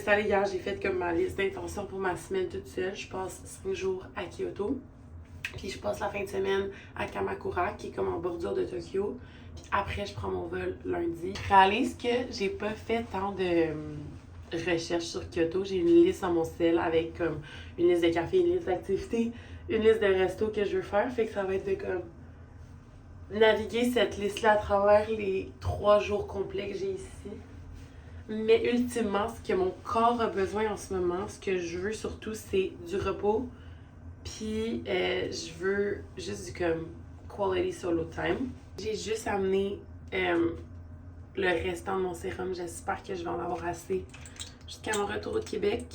installé hier, j'ai fait comme ma liste d'intentions pour ma semaine toute seule. Je passe 5 jours à Kyoto. Puis je passe la fin de semaine à Kamakura, qui est comme en bordure de Tokyo. Puis après, je prends mon vol lundi. Je réalise que j'ai pas fait tant de recherches sur Kyoto. J'ai une liste dans mon cell avec comme une liste de café, une liste d'activités, une liste de restos que je veux faire. Fait que ça va être de comme naviguer cette liste-là à travers les 3 jours complets que j'ai ici. Mais ultimement, ce que mon corps a besoin en ce moment, ce que je veux surtout, c'est du repos. Puis je veux juste du comme quality solo time. J'ai juste amené le restant de mon sérum. J'espère que je vais en avoir assez jusqu'à mon retour au Québec.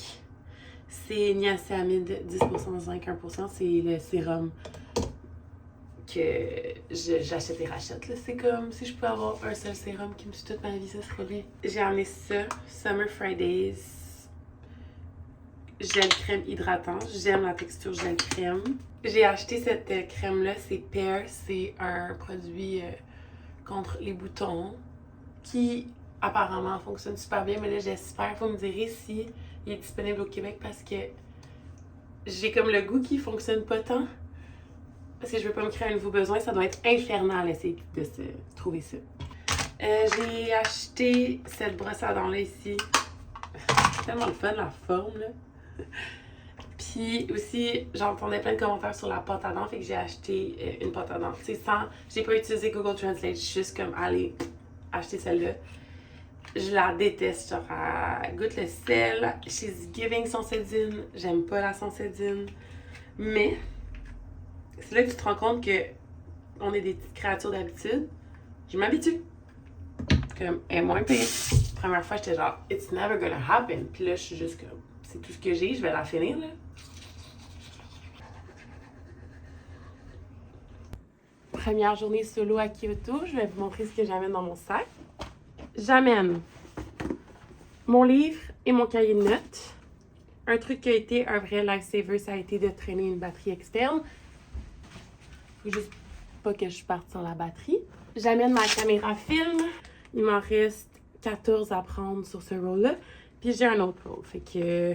C'est niacinamide, 10% zinc, 1%. C'est le sérum que j'achète et rachète. C'est comme si je pouvais avoir un seul sérum qui me suit toute ma vie, ça serait bien. J'ai amené ça, Summer Fridays. Gel crème hydratant. J'aime la texture gel crème. J'ai acheté cette crème-là, c'est Pear. C'est un produit contre les boutons qui apparemment fonctionne super bien. Mais là, j'espère, vous me direz si il est disponible au Québec parce que j'ai comme le goût qui fonctionne pas tant. Parce que je veux pas me créer un nouveau besoin. Ça doit être infernal essayer de se trouver ça. J'ai acheté cette brosse à dents-là ici. C'est tellement le fun, la forme, là. Puis aussi, j'entendais plein de commentaires sur la pâte à dents, fait que j'ai acheté une pâte à dents. Tu sais, j'ai pas utilisé Google Translate, juste comme aller acheter celle-là. Je la déteste, genre, elle goûte le sel. She's giving Sensodyne. J'aime pas la Sensodyne. Mais c'est là que tu te rends compte que on est des petites créatures d'habitude. Je m'habitue. Comme, elle est moins pire. Première fois, j'étais genre, it's never gonna happen. Puis là, je suis juste comme, c'est tout ce que j'ai, je vais la finir, là. Première journée solo à Kyoto, je vais vous montrer ce que j'amène dans mon sac. J'amène mon livre et mon cahier de notes. Un truc qui a été un vrai lifesaver, ça a été de traîner une batterie externe. Faut juste pas que je parte sans la batterie. J'amène ma caméra film. Il m'en reste 14 à prendre sur ce roll-là. Puis j'ai un autre roll, fait que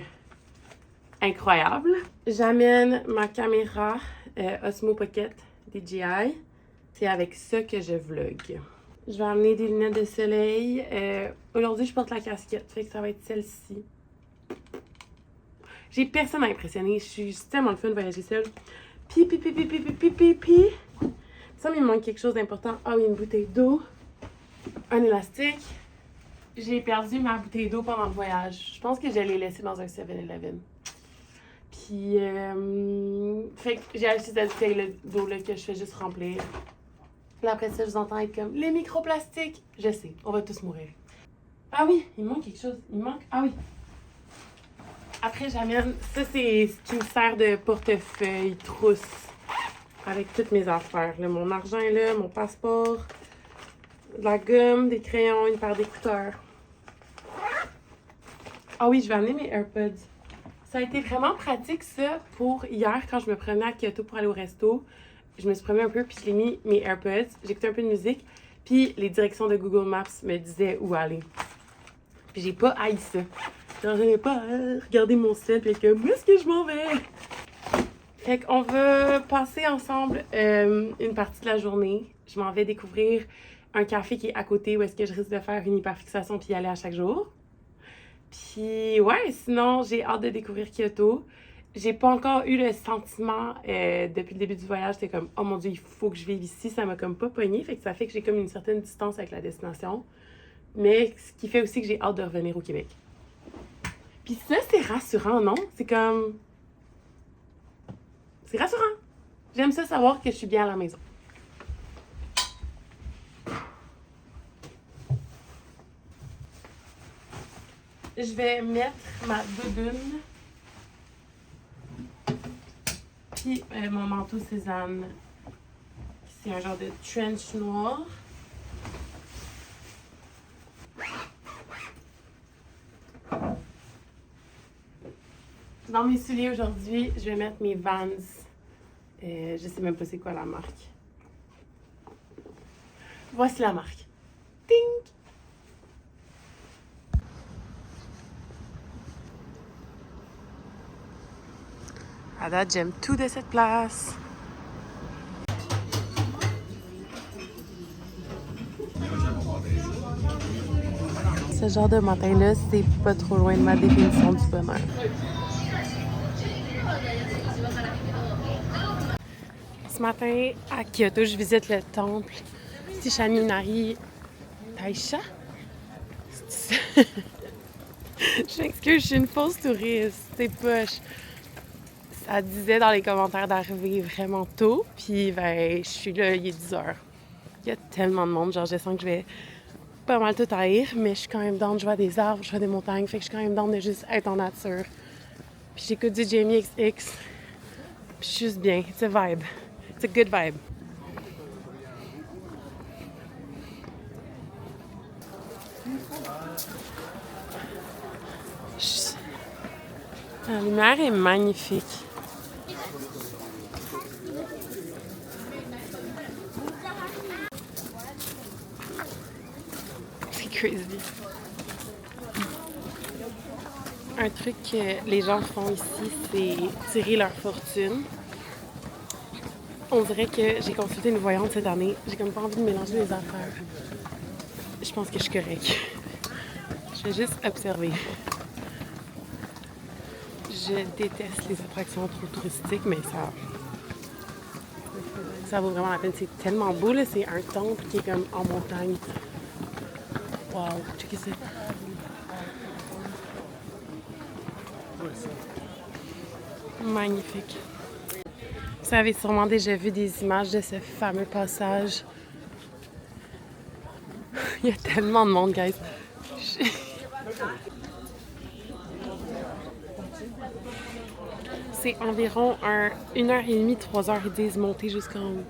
incroyable. J'amène ma caméra Osmo Pocket DJI. C'est avec ça que je vlog. Je vais amener des lunettes de soleil. Aujourd'hui, je porte la casquette, fait que ça va être celle-ci. J'ai personne à impressionner. Je suis tellement le fun de voyager seule. Puis. Ça, il me manque quelque chose d'important. Ah oui, une bouteille d'eau. Un élastique. J'ai perdu ma bouteille d'eau pendant le voyage. Je pense que je l'ai laissée dans un 7-Eleven. Puis, fait que j'ai acheté cette bouteille d'eau-là que je fais juste remplir. Puis après ça, je vous entends être comme, les microplastiques. Je sais, on va tous mourir. Ah oui, il me manque quelque chose. Ah oui. Après, j'amène, ça c'est ce qui me sert de portefeuille, trousse. Avec toutes mes affaires. Là, mon argent est là, mon passeport, de la gomme, des crayons, une paire d'écouteurs. Ah oui, je vais amener mes AirPods. Ça a été vraiment pratique, ça, pour hier, quand je me promenais à Kyoto pour aller au resto. Je me suis promenée un peu, puis j'ai mis mes AirPods. J'écoutais un peu de musique, puis les directions de Google Maps me disaient où aller. Puis j'ai pas haï ça. Genre, j'aimais pas regarder mon sel, puis être comme, où est-ce que je m'en vais? Fait qu'on va passer ensemble une partie de la journée. Je m'en vais découvrir un café qui est à côté où est-ce que je risque de faire une hyperfixation puis y aller à chaque jour. Puis ouais, sinon, j'ai hâte de découvrir Kyoto. J'ai pas encore eu le sentiment depuis le début du voyage, c'était comme, oh mon Dieu, il faut que je vive ici. Ça m'a comme pas pogné, fait que ça fait que j'ai comme une certaine distance avec la destination. Mais ce qui fait aussi que j'ai hâte de revenir au Québec. Puis ça, c'est rassurant, non? C'est comme... C'est rassurant. J'aime ça savoir que je suis bien à la maison. Je vais mettre ma doudoune. Puis mon manteau Cézanne. C'est un genre de trench noir. Dans mes souliers aujourd'hui, je vais mettre mes Vans. Je sais même pas c'est quoi la marque. Voici la marque. Ting! À date, j'aime tout de cette place. Ce genre de matin-là, c'est pas trop loin de ma définition du bonheur. Ce matin, à Kyoto, je visite le temple Tishaminari Taisha. Je m'excuse, je suis une fausse touriste. C'est poche. Ça disait dans les commentaires d'arriver vraiment tôt, puis ben, je suis là, il est 10 heures. Il y a tellement de monde, genre je sens que je vais pas mal tout haïr, mais je suis quand même down, je vois des arbres, je vois des montagnes, fait que je suis quand même down de juste être en nature. Puis j'écoute du Jamie XX, puis je suis juste bien. It's a vibe. It's a good vibe. La lumière est magnifique. C'est crazy. Un truc que les gens font ici, c'est tirer leur fortune. On dirait que j'ai consulté une voyante cette année. J'ai comme pas envie de mélanger les affaires. Je pense que je suis correcte. Je vais juste observer. Je déteste les attractions trop touristiques, mais ça vaut vraiment la peine. C'est tellement beau, là. C'est un temple qui est comme en montagne. Wow, checkez ça. Magnifique. Vous avez sûrement déjà vu des images de ce fameux passage. Il y a tellement de monde, guys. C'est environ 1h30, 3h, ils disent monter jusqu'en haut.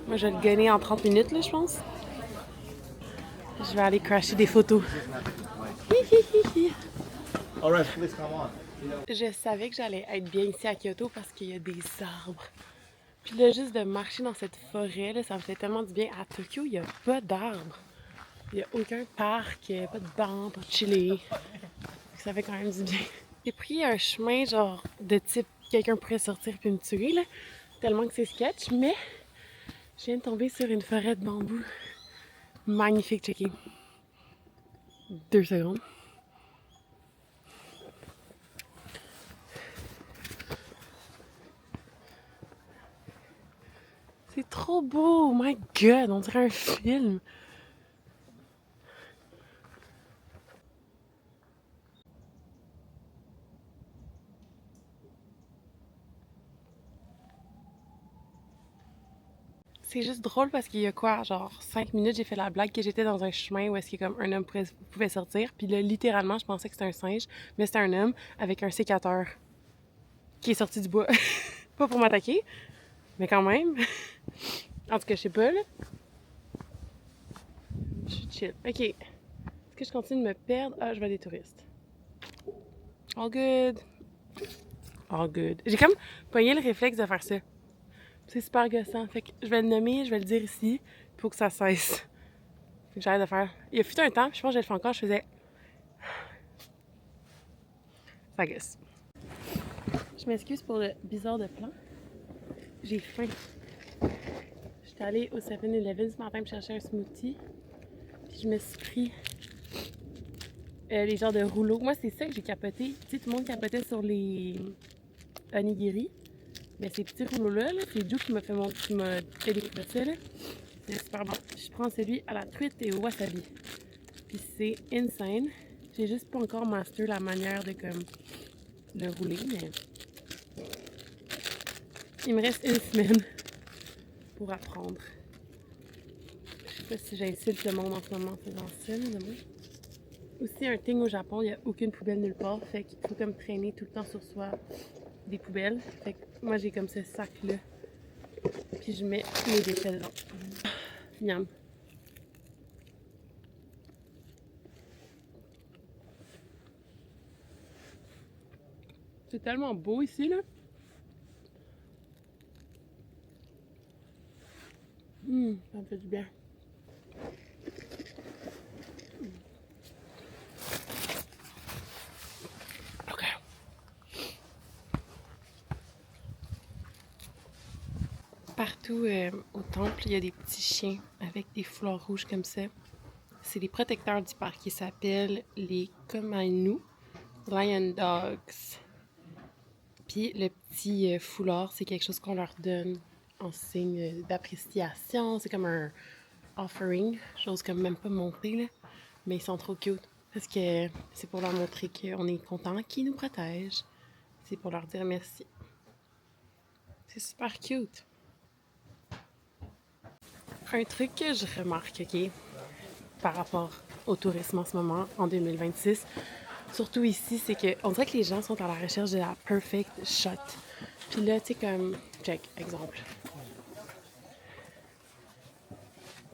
Moi, je vais le gagner en 30 minutes, là, je pense. Je vais aller crasher des photos. Alright, please come on. Je savais que j'allais être bien ici à Kyoto parce qu'il y a des arbres. Puis là, juste de marcher dans cette forêt, là, ça me fait tellement du bien. À Tokyo, il n'y a pas d'arbres. Il n'y a aucun parc, pas de banc pour chiller. Ça fait quand même du bien. J'ai pris un chemin genre de type quelqu'un pourrait sortir puis me tuer, là, tellement que c'est sketch, mais je viens de tomber sur une forêt de bambou. Magnifique, checker. 2 secondes. C'est trop beau! Oh my god, on dirait un film! C'est juste drôle parce qu'il y a quoi, genre 5 minutes, j'ai fait la blague que j'étais dans un chemin où est-ce que comme un homme pouvait sortir. Puis là, littéralement, je pensais que c'était un singe, mais c'était un homme avec un sécateur qui est sorti du bois. Pas pour m'attaquer, mais quand même. En tout cas, je sais pas, là. Je suis chill. Ok. Est-ce que je continue de me perdre? Ah, je vois des touristes. All good. All good. J'ai comme pogné le réflexe de faire ça. C'est super gossant. Fait que je vais le nommer, je vais le dire ici. Il faut que ça cesse. Fait que j'arrête de faire. Il y a fut un temps, puis je pense que je le fais encore, je faisais. Ça gosse. Je m'excuse pour le bizarre de plan. J'ai faim. J'étais allée au 7-Eleven ce matin pour chercher un smoothie. Puis je me suis pris les genres de rouleaux. Moi, c'est ça que j'ai capoté. Tu sais, tout le monde capotait sur les onigiri. Mais ces petits rouleaux-là, -là, c'est Joe qui m'a fait découvrir ça. Là. C'est super bon. Je prends celui à la truite et au wasabi. Puis c'est insane. J'ai juste pas encore master la manière de comme le rouler, mais il me reste une semaine pour apprendre. Je sais pas si j'insulte le monde en ce moment en faisant ça, mais moi. Aussi, un thing au Japon, il n'y a aucune poubelle nulle part. Fait qu'il faut comme traîner tout le temps sur soi des poubelles. Fait que moi, j'ai comme ce sac-là. Puis je mets mes déchets dedans. Miam. C'est tellement beau ici, là. Ça me fait du bien. OK. Partout au temple, il y a des petits chiens avec des foulards rouges comme ça. C'est les protecteurs du parc qui s'appellent les Komainu Lion Dogs. Puis le petit foulard, c'est quelque chose qu'on leur donne en signe d'appréciation. C'est comme un offering, chose comme même pas monter, là. Mais ils sont trop cute. Parce que c'est pour leur montrer qu'on est content qu'ils nous protègent. C'est pour leur dire merci. C'est super cute. Un truc que je remarque, OK, par rapport au tourisme en ce moment, en 2026, surtout ici, c'est qu'on dirait que les gens sont à la recherche de la perfect shot. Puis là, tu sais, comme, check, exemple.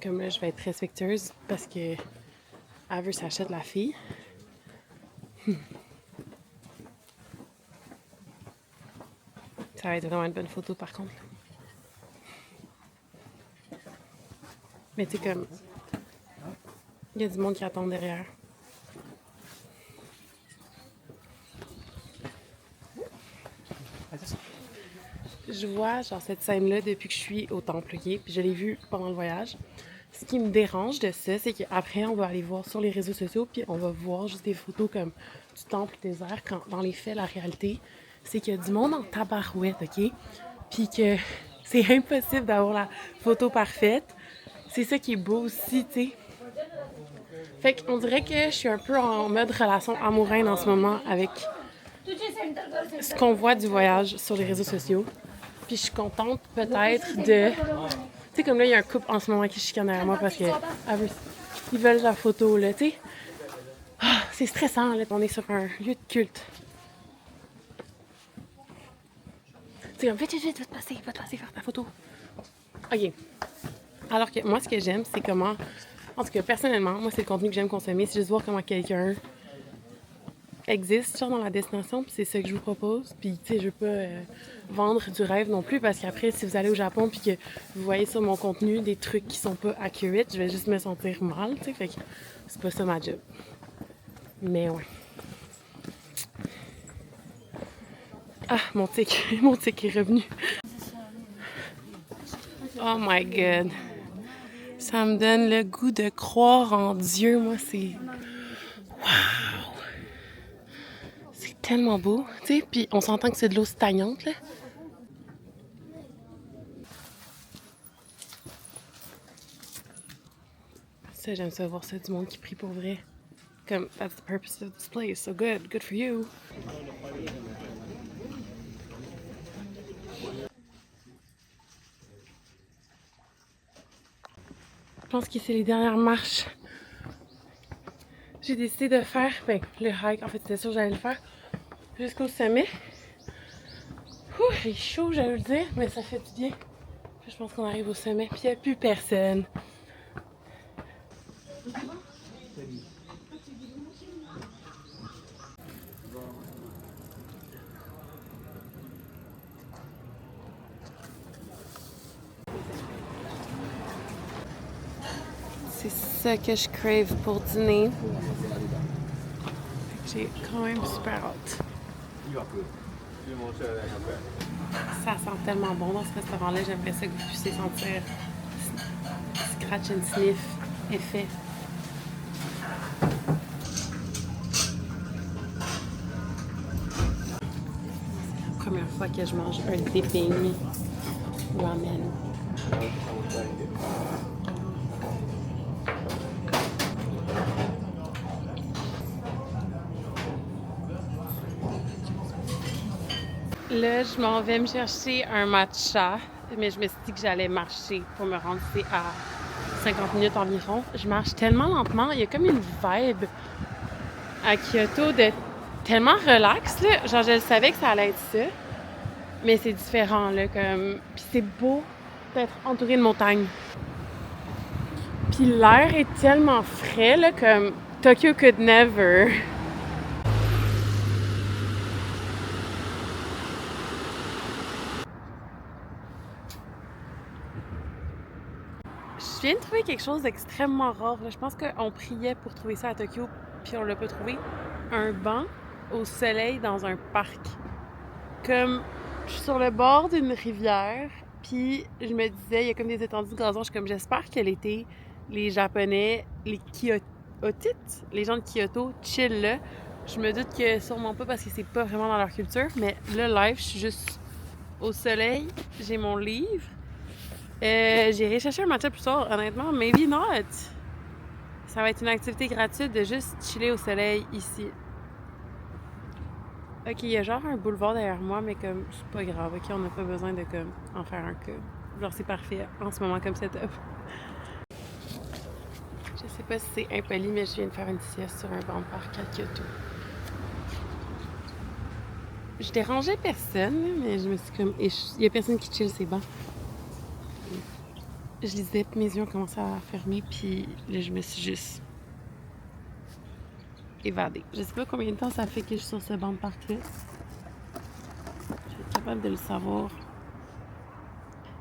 Comme là, je vais être respectueuse parce que elle veut s'acheter la fille. Ça va être vraiment une bonne photo, par contre. Mais tu sais, comme, il y a du monde qui attend derrière. Je vois, genre, cette scène-là depuis que je suis au temple, OK? Puis je l'ai vue pendant le voyage. Ce qui me dérange de ça, c'est qu'après, on va aller voir sur les réseaux sociaux, puis on va voir juste des photos comme du temple désert, quand dans les faits, la réalité, c'est qu'il y a du monde en tabarouette, OK? Puis que c'est impossible d'avoir la photo parfaite. C'est ça qui est beau aussi, tu sais. Fait qu'on dirait que je suis un peu en mode relation amoureuse en ce moment avec ce qu'on voit du voyage sur les réseaux sociaux. Puis je suis contente peut-être de... Tu sais, comme là, il y a un couple en ce moment qui chicane derrière moi parce que ils veulent la photo, là, tu sais. Ah, c'est stressant, là, on est sur un lieu de culte. Tu sais, comme, vite, va te passer faire ta photo. OK. Alors que moi, ce que j'aime, c'est comment... En tout cas, personnellement, moi, c'est le contenu que j'aime consommer. C'est juste voir comment quelqu'un existe, genre, dans la destination. Puis c'est ça que je vous propose. Puis, tu sais, je veux pas vendre du rêve non plus. Parce qu'après, si vous allez au Japon puis que vous voyez sur mon contenu des trucs qui sont pas accurate, je vais juste me sentir mal, tu sais. Fait que c'est pas ça ma job. Mais ouais. Ah, mon tic est revenu. Oh my God. Ça me donne le goût de croire en Dieu. Moi, c'est... Wow! C'est tellement beau, tu sais. Puis on s'entend que c'est de l'eau stagnante, là. Ça, j'aime ça, voir ça, du monde qui prie pour vrai. Comme, that's the purpose of this place. So good. Good for you. Je pense que c'est les dernières marches. J'ai décidé de faire, ben, le hike, en fait, c'était sûr que j'allais le faire jusqu'au sommet. Ouh, j'ai chaud, j'allais le dire, mais ça fait du bien. Puis je pense qu'on arrive au sommet, puis il n'y a plus personne. C'est ça que je crave pour dîner. J'ai quand même super hâte. Ça sent tellement bon dans ce restaurant-là. J'aimerais ça que vous puissiez sentir scratch and sniff effet. C'est la première fois que je mange un dipping ramen. Là, je m'en vais me chercher un matcha, mais je me suis dit que j'allais marcher pour me rendre ici à 50 minutes environ. Je marche tellement lentement, il y a comme une vibe à Kyoto de tellement relax, là. Genre, je savais que ça allait être ça, mais c'est différent, là, comme... Puis c'est beau d'être entouré de montagnes. Puis l'air est tellement frais, là, comme Tokyo could never... Je viens de trouver quelque chose d'extrêmement rare. Je pense qu'on priait pour trouver ça à Tokyo, puis on l'a pas trouvé. Un banc au soleil dans un parc. Comme je suis sur le bord d'une rivière Puis je me disais, il y a comme des étendues de gazon. Je suis comme, j'espère que l'été, les Japonais, les Kyotites, les gens de Kyoto, chill là. Je me doute que sûrement pas parce que c'est pas vraiment dans leur culture. Mais là, live, je suis juste au soleil. J'ai mon livre. J'irai chercher un matcha plus tard, honnêtement. Maybe not. Ça va être une activité gratuite de juste chiller au soleil ici. Ok, il y a genre un boulevard derrière moi, mais comme, c'est pas grave, ok? On n'a pas besoin de comme en faire un cas. Genre, c'est parfait en ce moment comme setup. Je sais pas si c'est impoli, mais je viens de faire une sieste sur un banc de parc à Kyoto. Je dérangeais personne, mais je me suis comme... Il y a personne qui chill ces bancs. Je lisais, puis mes yeux ont commencé à fermer, puis là, je me suis juste évadée. Je sais pas combien de temps ça fait que je suis sur ce banc de parc-là. Je vais être capable de le savoir.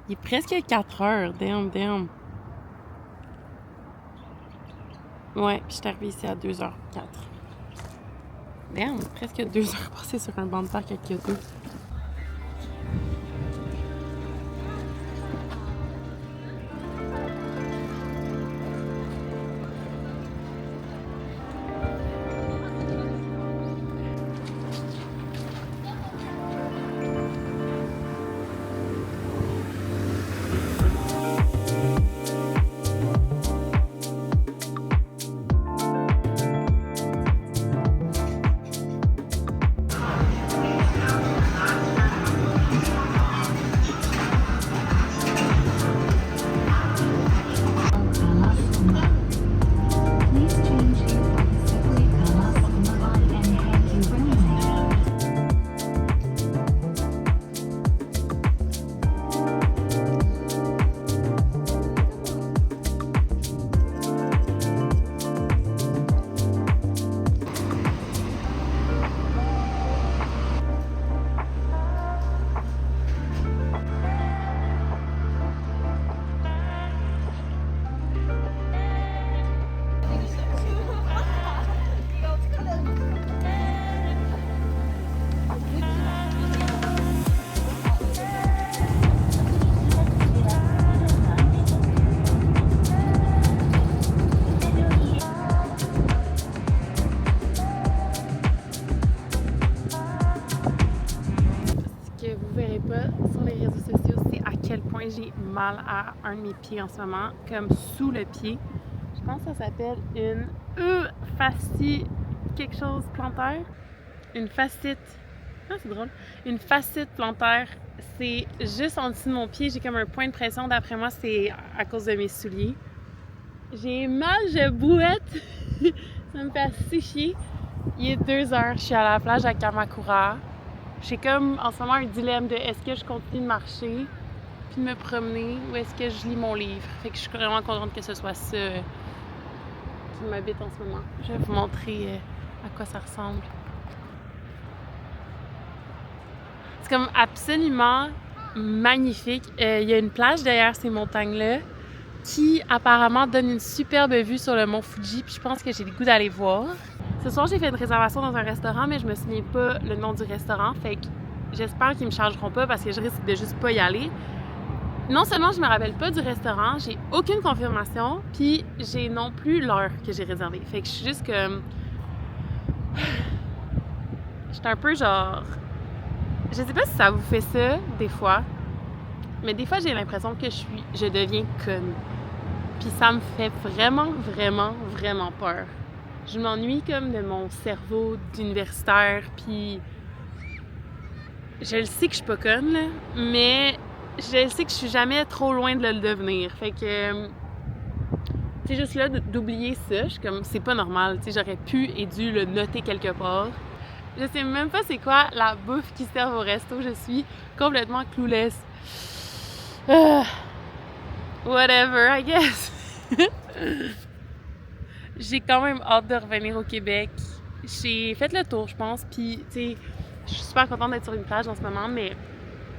Il est presque 4 heures. Damn. Ouais, puis je suis arrivée ici à 2h04. Damn, presque 2 heures passées sur un banc de parc à Kyoto. Sur les réseaux sociaux, c'est à quel point j'ai mal à un de mes pieds en ce moment, comme sous le pied. Je pense que ça s'appelle une fascie quelque chose plantaire. Une fascite. Ah, c'est drôle. Une fascite plantaire. C'est juste en dessous de mon pied. J'ai comme un point de pression. D'après moi, c'est à cause de mes souliers. J'ai mal, je bouette. Ça me fait assez chier. Il est 2h. Je suis à la plage à Kamakura. J'ai comme en ce moment un dilemme de est-ce que je continue de marcher puis de me promener ou est-ce que je lis mon livre. Fait que je suis vraiment contente que ce soit ça qui m'habite en ce moment. Je vais vous montrer à quoi ça ressemble. C'est comme absolument magnifique. Il y a une plage derrière ces montagnes-là qui apparemment donne une superbe vue sur le mont Fuji puis je pense que j'ai le goût d'aller voir. Ce soir, j'ai fait une réservation dans un restaurant, mais je me souviens pas le nom du restaurant. Fait que j'espère qu'ils me chargeront pas parce que je risque de juste pas y aller. Non seulement je me rappelle pas du restaurant, j'ai aucune confirmation, puis j'ai non plus l'heure que j'ai réservée. Fait que je suis juste comme... J'étais un peu genre... Je sais pas si ça vous fait ça, des fois, mais des fois, j'ai l'impression que je deviens conne. Puis ça me fait vraiment peur. Je m'ennuie comme de mon cerveau d'universitaire, puis je le sais que je suis pas conne, là, mais je le sais que je suis jamais trop loin de le devenir. Fait que c'est juste là d'oublier ça. Je suis comme, c'est pas normal, tu sais, j'aurais pu et dû le noter quelque part. Je sais même pas c'est quoi la bouffe qui sert au resto, je suis complètement clueless. Whatever, I guess. J'ai quand même hâte de revenir au Québec. J'ai fait le tour, je pense, puis tu sais, je suis super contente d'être sur une plage en ce moment, mais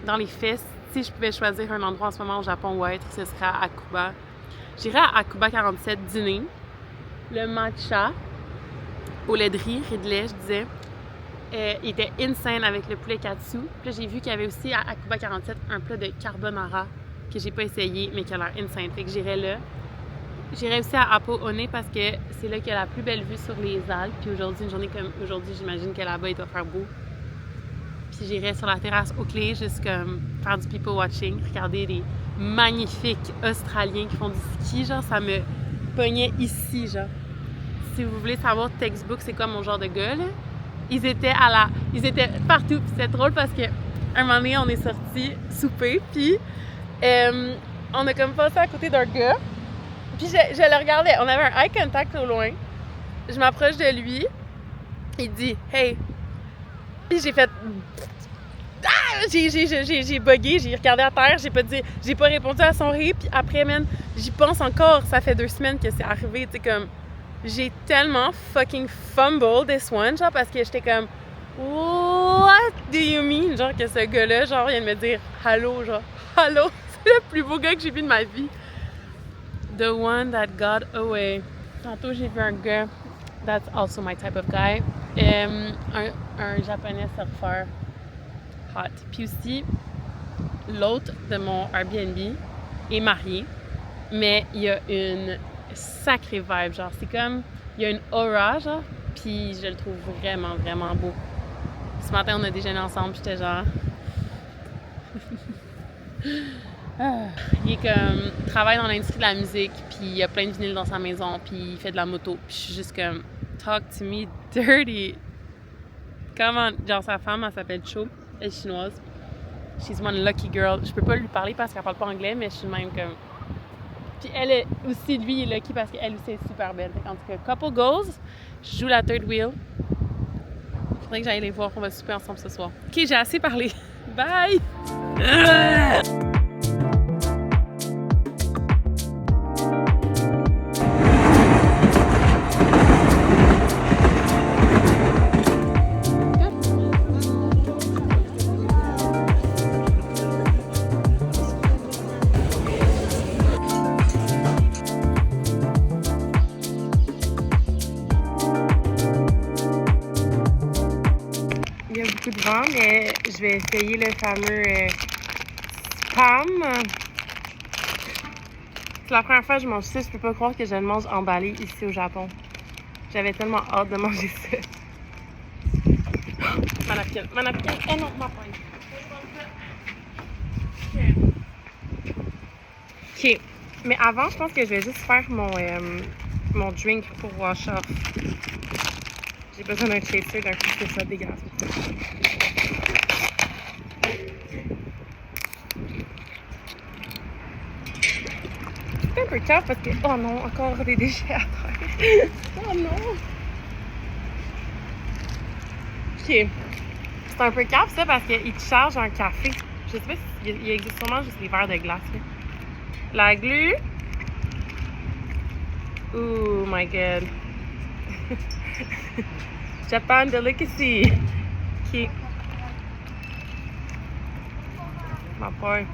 dans les faits, si je pouvais choisir un endroit en ce moment au Japon où être, ce serait à Akuba. J'irais à Akuba 47 dîner, le matcha au lait de riz, riz de lait, je disais. il était insane avec le poulet katsu. Puis là, j'ai vu qu'il y avait aussi à Cuba 47 un plat de carbonara que j'ai pas essayé, mais qui a l'air insane. Fait que j'irai là. J'irai aussi à Apo One parce que c'est là qu'il y a la plus belle vue sur les Alpes. Puis aujourd'hui, une journée comme aujourd'hui, j'imagine que là-bas, il doit faire beau. Puis j'irai sur la terrasse Oakley, juste comme faire du people watching, regarder les magnifiques Australiens qui font du ski. Genre, ça me pognait ici, genre. Si vous voulez savoir textbook, c'est quoi mon genre de gars, là? Ils étaient partout. Puis c'était drôle parce que un moment donné, on est sortis souper, puis on a comme passé à côté d'un gars. Puis je le regardais. On avait un eye contact au loin. Je m'approche de lui. Il dit « Hey! » Puis j'ai fait... Ah! J'ai bugué, j'ai regardé à terre, j'ai pas répondu à son rire. Puis après, man, j'y pense encore. Ça fait 2 semaines que c'est arrivé, tu sais, comme... J'ai tellement fucking fumbled this one, genre, parce que j'étais comme « What do you mean? » Genre, que ce gars-là, genre, vient de me dire « Allô, genre, allô! » C'est le plus beau gars que j'ai vu de ma vie. The one that got away. Tantôt, j'ai vu un gars, that's also my type of guy, un japonais surfeur hot. Puis aussi, l'autre de mon Airbnb est marié, mais il y a une sacrée vibe, genre, c'est comme, il y a une aura, genre, puis je le trouve vraiment, vraiment beau. Ce matin, on a déjeuné ensemble, puis j'étais genre... Il est comme, il travaille dans l'industrie de la musique, puis il a plein de vinyles dans sa maison, puis il fait de la moto. Puis je suis juste comme, talk to me dirty. Comment, genre sa femme, elle s'appelle Cho, elle est chinoise. She's one lucky girl. Je peux pas lui parler parce qu'elle parle pas anglais, mais je suis même comme... Puis elle est aussi, lui, il est lucky parce qu'elle aussi est super belle. En tout cas, couple goals, je joue la third wheel. Faudrait que j'aille les voir, on va souper ensemble ce soir. Ok, j'ai assez parlé. Bye! Il y a beaucoup de vent, mais je vais essayer le fameux spam. C'est la première fois que je mange ça. Je peux pas croire que je le mange emballé ici au Japon. J'avais tellement hâte de manger ça. Ma napkin. Eh non, ma poigne. Ok. Mais avant, je pense que je vais juste faire mon drink pour wash off. J'ai besoin d'un chaser, d'un coup, c'est ça dégueulasse. C'est un peu tough parce que, oh non, encore des déchets à terre. Oh non! Ok. C'est un peu cap ça parce qu'il te charge un café. Je sais pas s'il existe sûrement juste les verres de glace. Là. La glu. Oh my god. Japan delicacy. Ok. Ma poire.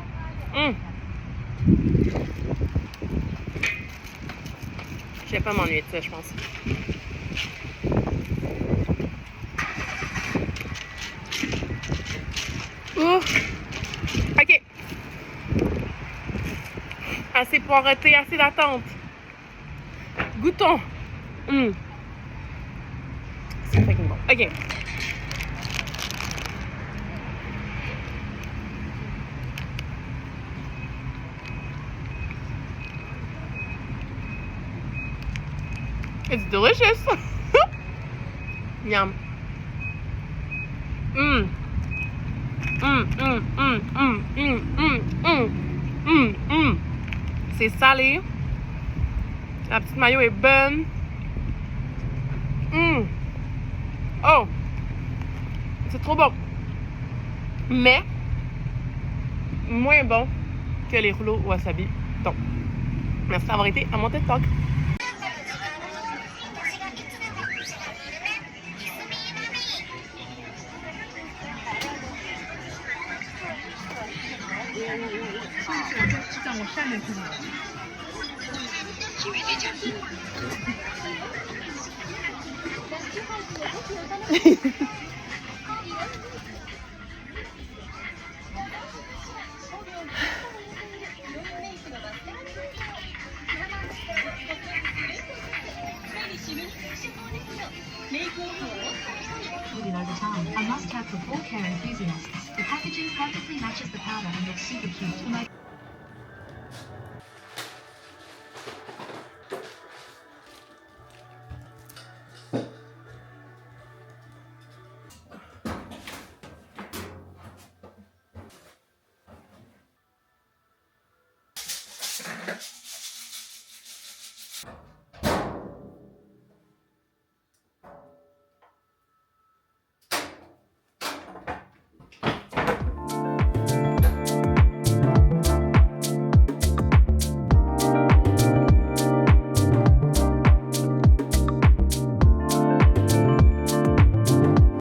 Je vais pas m'ennuyer de ça, je pense. Ok. Assez poireauté, assez d'attente. Goûtons. C'est fucking bon. Ok. It's delicious. Yum. C'est salé. La petite mayo est bonne. Oh! C'est trop bon. Mais moins bon que les rouleaux wasabi. Donc, merci d'avoir été à mon TED Talk. Within over time, a must-have for floor care enthusiasts. The packaging perfectly matches the powder and looks super cute.